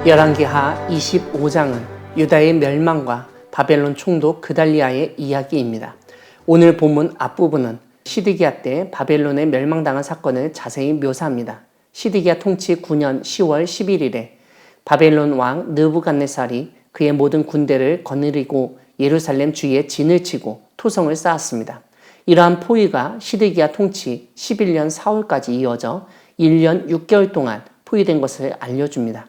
열왕기하 25장은 유다의 멸망과 바벨론 총독 그달리아의 이야기입니다. 오늘 본문 앞부분은 시드기야 때 바벨론에 멸망당한 사건을 자세히 묘사합니다. 시드기야 통치 9년 10월 11일에 바벨론 왕 느부갓네살이 그의 모든 군대를 거느리고 예루살렘 주위에 진을 치고 토성을 쌓았습니다. 이러한 포위가 시드기야 통치 11년 4월까지 이어져 1년 6개월 동안 포위된 것을 알려줍니다.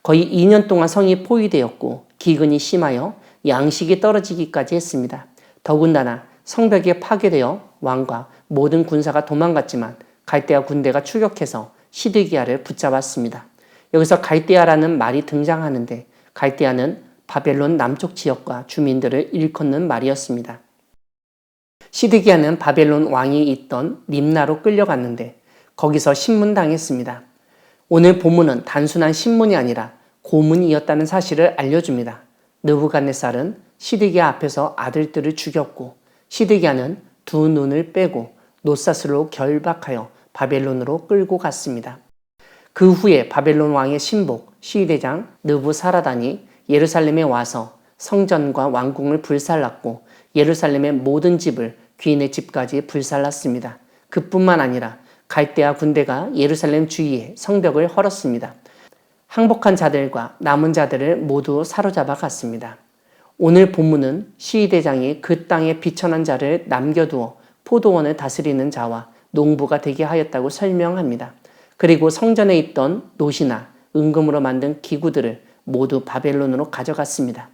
거의 2년 동안 성이 포위되었고 기근이 심하여 양식이 떨어지기까지 했습니다. 더군다나 성벽이 파괴되어 왕과 모든 군사가 도망갔지만 갈대아 군대가 추격해서 시드기야를 붙잡았습니다. 여기서 갈대아라는 말이 등장하는데 갈대아는 바벨론 남쪽 지역과 주민들을 일컫는 말이었습니다. 시드기야는 바벨론 왕이 있던 림나로 끌려갔는데 거기서 신문당했습니다. 오늘 본문은 단순한 신문이 아니라 고문이었다는 사실을 알려줍니다. 느부갓네살은 시드기야 앞에서 아들들을 죽였고 시드기야는 두 눈을 빼고 놋사슬로 결박하여 바벨론으로 끌고 갔습니다. 그 후에 바벨론 왕의 신복 시위대장 느부사라단이 예루살렘에 와서 성전과 왕궁을 불살랐고 예루살렘의 모든 집을 귀인의 집까지 불살랐습니다. 그뿐만 아니라 갈대아 군대가 예루살렘 주위에 성벽을 헐었습니다. 항복한 자들과 남은 자들을 모두 사로잡아 갔습니다. 오늘 본문은 시위대장이 그 땅에 비천한 자를 남겨두어 포도원을 다스리는 자와 농부가 되게 하였다고 설명합니다. 그리고 성전에 있던 놋이나 은금으로 만든 기구들을 모두 바벨론으로 가져갔습니다.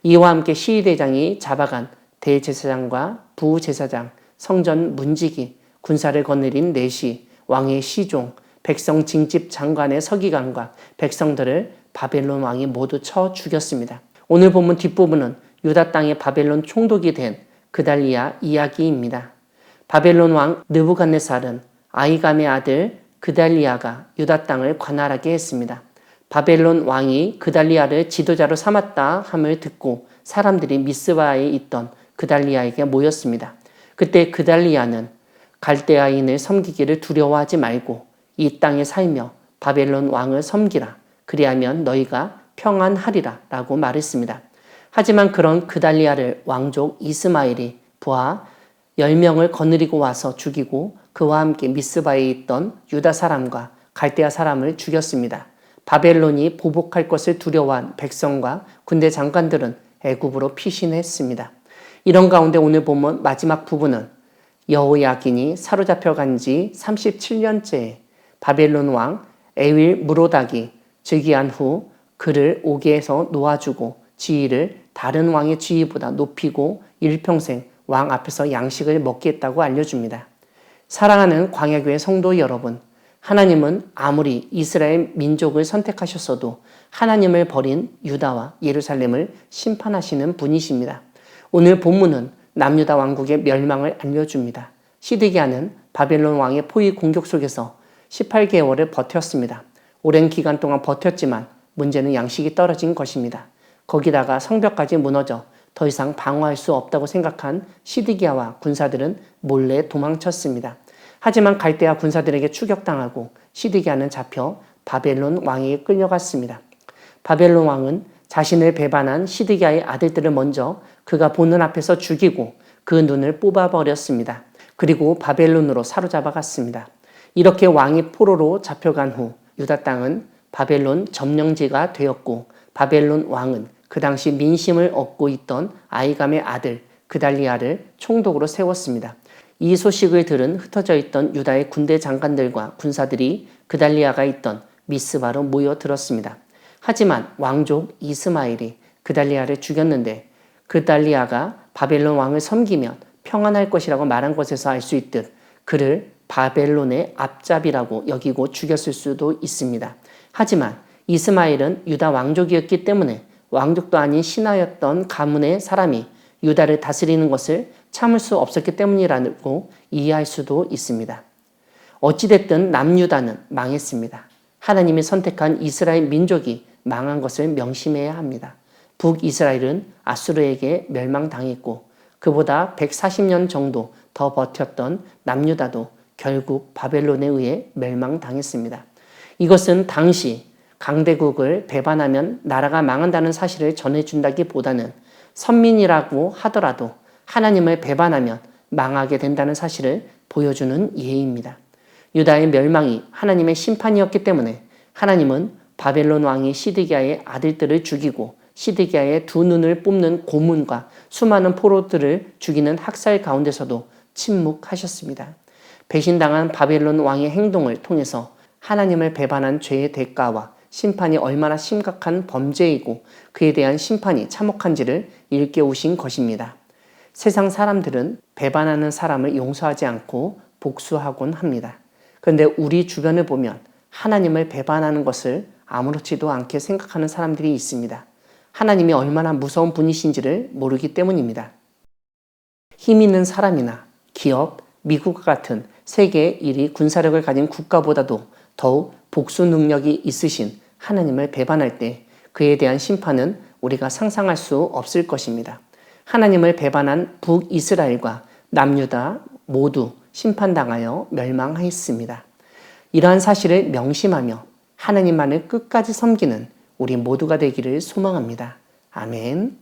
이와 함께 시위대장이 잡아간 대제사장과 부제사장, 성전 문지기, 군사를 거느린 내시, 왕의 시종, 백성 징집 장관의 서기관과 백성들을 바벨론 왕이 모두 쳐 죽였습니다. 오늘 본문 뒷부분은 유다 땅의 바벨론 총독이 된 그달리아 이야기입니다. 바벨론 왕 느부갓네살은 아히감의 아들 그달리아가 유다 땅을 관할하게 했습니다. 바벨론 왕이 그달리아를 지도자로 삼았다 함을 듣고 사람들이 미스바에 있던 그달리아에게 모였습니다. 그때 그달리아는 갈대아인을 섬기기를 두려워하지 말고 이 땅에 살며 바벨론 왕을 섬기라. 그리하면 너희가 평안하리라 라고 말했습니다. 하지만 그런 그달리아를 왕족 이스마엘이 부하 10명을 거느리고 와서 죽이고 그와 함께 미스바에 있던 유다 사람과 갈대아 사람을 죽였습니다. 바벨론이 보복할 것을 두려워한 백성과 군대 장관들은 애굽으로 피신했습니다. 이런 가운데 오늘 보면 마지막 부분은 여호야긴이 사로잡혀간 지 37년째에 바벨론 왕 에윌 무로닥이 즉위한 후 그를 옥에서 놓아주고 지위를 다른 왕의 지위보다 높이고 일평생 왕 앞에서 양식을 먹게 했다고 알려줍니다. 사랑하는 광야교회 성도 여러분, 하나님은 아무리 이스라엘 민족을 선택하셨어도 하나님을 버린 유다와 예루살렘을 심판하시는 분이십니다. 오늘 본문은 남유다 왕국의 멸망을 알려줍니다. 시드기야는 바벨론 왕의 포위 공격 속에서 18개월을 버텼습니다. 오랜 기간 동안 버텼지만 문제는 양식이 떨어진 것입니다. 거기다가 성벽까지 무너져 더 이상 방어할 수 없다고 생각한 시드기야와 군사들은 몰래 도망쳤습니다. 하지만 갈대아 군사들에게 추격당하고 시드기야는 잡혀 바벨론 왕에게 끌려갔습니다. 바벨론 왕은 자신을 배반한 시드기야의 아들들을 먼저 그가 보는 앞에서 죽이고 그 눈을 뽑아버렸습니다. 그리고 바벨론으로 사로잡아 갔습니다. 이렇게 왕이 포로로 잡혀간 후 유다 땅은 바벨론 점령지가 되었고 바벨론 왕은 그 당시 민심을 얻고 있던 아히감의 아들 그달리아를 총독으로 세웠습니다. 이 소식을 들은 흩어져 있던 유다의 군대 장관들과 군사들이 그달리아가 있던 미스바로 모여들었습니다. 하지만 왕족 이스마엘이 그달리아를 죽였는데 그달리아가 바벨론 왕을 섬기면 평안할 것이라고 말한 것에서 알 수 있듯 그를 바벨론의 앞잡이라고 여기고 죽였을 수도 있습니다. 하지만 이스마엘은 유다 왕족이었기 때문에 왕족도 아닌 신하였던 가문의 사람이 유다를 다스리는 것을 참을 수 없었기 때문이라고 이해할 수도 있습니다. 어찌됐든 남유다는 망했습니다. 하나님이 선택한 이스라엘 민족이 망한 것을 명심해야 합니다. 북이스라엘은 아수르에게 멸망당했고 그보다 140년 정도 더 버텼던 남유다도 결국 바벨론에 의해 멸망당했습니다. 이것은 당시 강대국을 배반하면 나라가 망한다는 사실을 전해준다기보다는 선민이라고 하더라도 하나님을 배반하면 망하게 된다는 사실을 보여주는 예입니다. 유다의 멸망이 하나님의 심판이었기 때문에 하나님은 바벨론 왕이 시드기야의 아들들을 죽이고 시드기야의 두 눈을 뽑는 고문과 수많은 포로들을 죽이는 학살 가운데서도 침묵하셨습니다. 배신당한 바벨론 왕의 행동을 통해서 하나님을 배반한 죄의 대가와 심판이 얼마나 심각한 범죄이고 그에 대한 심판이 참혹한지를 일깨우신 것입니다. 세상 사람들은 배반하는 사람을 용서하지 않고 복수하곤 합니다. 그런데 우리 주변을 보면 하나님을 배반하는 것을 아무렇지도 않게 생각하는 사람들이 있습니다. 하나님이 얼마나 무서운 분이신지를 모르기 때문입니다. 힘 있는 사람이나 기업, 미국과 같은 세계 1위 군사력을 가진 국가보다도 더욱 복수 능력이 있으신 하나님을 배반할 때 그에 대한 심판은 우리가 상상할 수 없을 것입니다. 하나님을 배반한 북이스라엘과 남유다 모두 심판당하여 멸망하였습니다. 이러한 사실을 명심하며 하나님만을 끝까지 섬기는 우리 모두가 되기를 소망합니다. 아멘.